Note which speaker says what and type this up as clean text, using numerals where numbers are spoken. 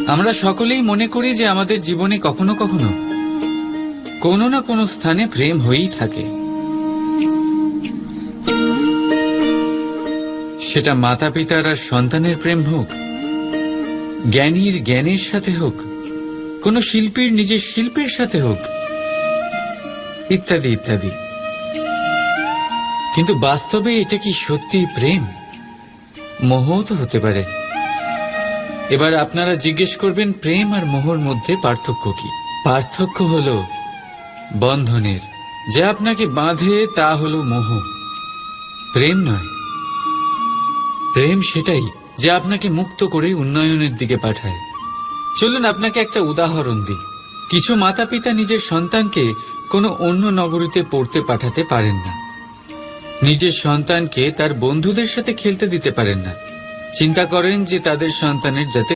Speaker 1: আমরা সকলেই মনে করি যে আমাদের জীবনে কখনো কখনো কোনো না কোনো স্থানে প্রেম হয়েই থাকে। সেটা মাতা পিতার আর সন্তানের প্রেম হোক, জ্ঞানীর জ্ঞানের সাথে হোক, কোনো শিল্পীর নিজের শিল্পের সাথে হোক, ইত্যাদি ইত্যাদি। কিন্তু বাস্তবে এটা কি সত্যি প্রেম? মোহও তো হতে পারে। এবার আপনারা জিজ্ঞেস করবেন, প্রেম আর মোহর মধ্যে পার্থক্য কি? পার্থক্য হলো বন্ধনের। যে আপনাকে বাঁধে তা হলো মোহ, প্রেম নয়। প্রেম সেটাই যে আপনাকে মুক্ত করে উন্নয়নের দিকে পাঠায়। চলুন আপনাকে একটা উদাহরণ দিই। কিছু মাতা পিতা নিজের সন্তানকে কোনো অন্য নগরীতে পড়তে পাঠাতে পারেন না, নিজের সন্তানকে তার বন্ধুদের সাথে খেলতে দিতে পারেন না। চিন্তা করেন যে তাদের সন্তানের যাতে